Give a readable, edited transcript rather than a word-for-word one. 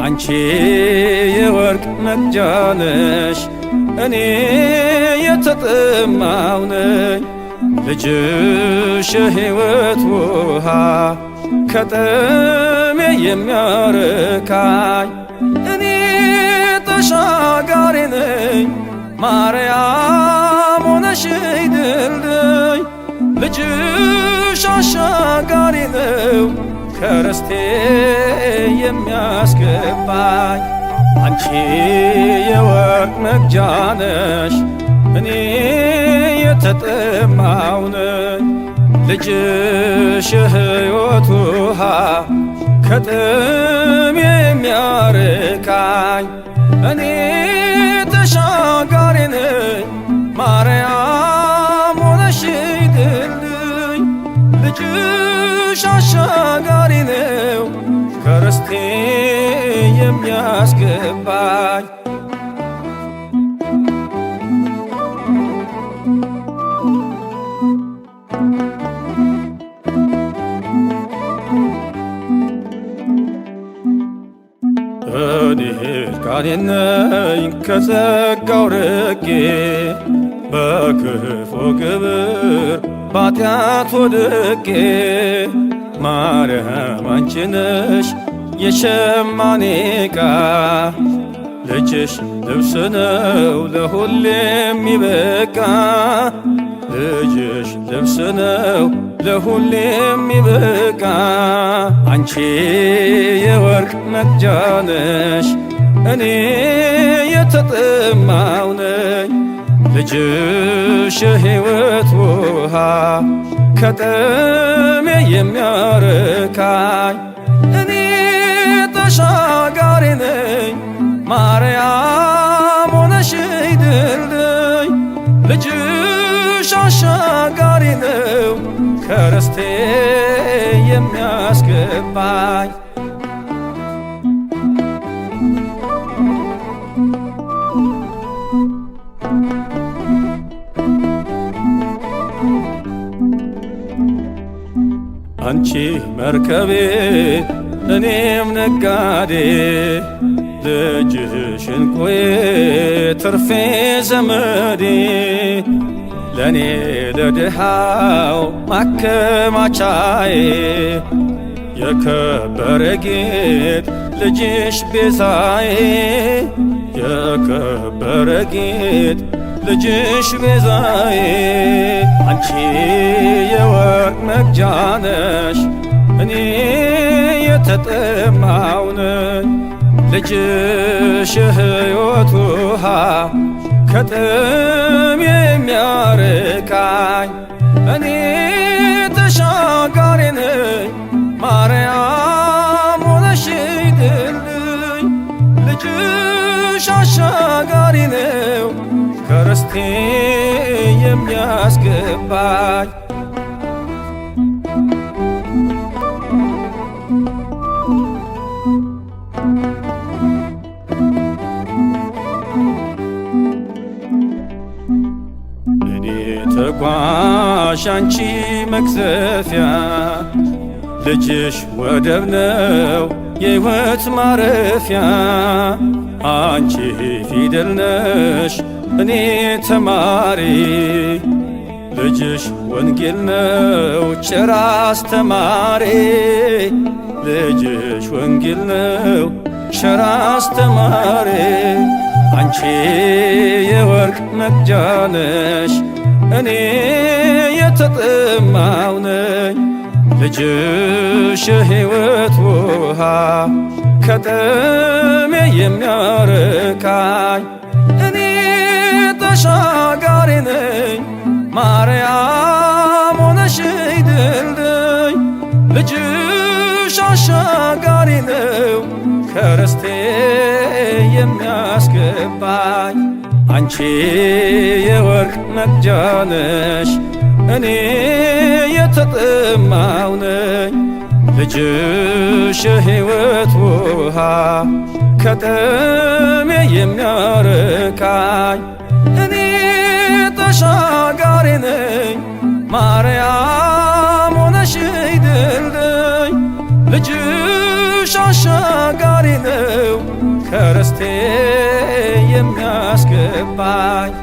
አንቺ የወርቅ መቅጃ ነሽ እኔ የተጠማው ነኝ ልጅሽ የሕይወት ውሃ ከጥሜ የሚያረካኝ እኔ ተሻጋሪ ነኝ ማርያም ሆነሽኝ ድልድይ ልጅሽ አሻጋሪ ነው ከርስቴ የሚያስገባኝ አንቺ የወርቅ መቅጃ ነሽ እኔ የተጠማው ነኝ ልጅሽ የሕይወት ውሃ ከጥሜ የሚያረካኝ እኔ ተሻጋሪ ነኝ ማርያም ሆነሽኝ ድልድይ ልጅሽ አሻጋሪ ነው ከርስቴ የሚያስገባኝ እኔ እርቃኔን ነኝ ከጸጋው ርቄ በክፉ ግብር ባጢአት ወድቄ ማርያም አንቺ ነሽ የሸማኔ ዕቃ ልጅሽ ልብስ ነው ለሁሌ የሚበቃ ልጅሽ ልብስ ነው ለሁሌ የሚበቃ አንቺ የወርቅ መቅጃ ነሽ እኔ የተጠማው ነኝ ልጅሽ የሕይወት ውሃ ከጥሜ የሚያረካኝ እኔ ተሻጋሪ ነኝ ማርያም ሆነሽኝ ድልድይ ልጅሽ አሻጋሪ ነው ከርስቴ የሚያስገባኝ አንቺ መርከቤ እኔም ነጋዴ ልጅሽ እንቁዬ ትርፌ ዘመዴ ለኔ ለድሃው ማከማቻዬ የከበረ ጌጥ ልጅሽ ቤዛዬ የከበረ ጌጥ ልጅሽ ቤዛዬ አንቺ የወርቅ መቅጃ ነሽ እኔ የተጠማው ነኝ ልጅሽ የሕይወት ውሃ ከጥሜ የሚያረካኝ እኔ ተሻጋሪ ነኝ ማርያም ሆነሽኝ ድልድይ ልጅሽ አሻጋሪ ነው ከርስቴ የሚያስገባኝ እኔ ተጓዥ አንቺ መቅዘፊያ ልጅሽ ወደብ ነው የሕይወት ማረፊያ አንቺ ፊደል ነሽ እኔ ተማሪ ልጅሽ ወንጌል ነው ቸር አስተማሪ ልጅሽ ወንጌል ነው ቸር አስተማሪ አንቺ የወርቅ መቅጃ ነሽ እኔ የተጠማው ነኝ ልጅሽ የሕይወት ውሃ ከጥሜ የሚያረካኝ እኔ ተሻጋሪ ነኝ ማርያም ሆነሽኝ ድልድይ ልጅሽ አሻጋሪ ነው ከርስቴ የሚያስገባኝ አንቺ የወርቅ መቅጃ ነሽ እኔ የተጠማው ነኝ ልጅሽ የሕይወት ውሃ ከጥሜ የሚያረካኝ እኔ ተሻጋሪ ነኝ ማርያም ሆነሽኝ ድልድይ ልጅሽ ፍቅርሽ አሻጋሪ ነው ከርስቴ የሚያስገባኝ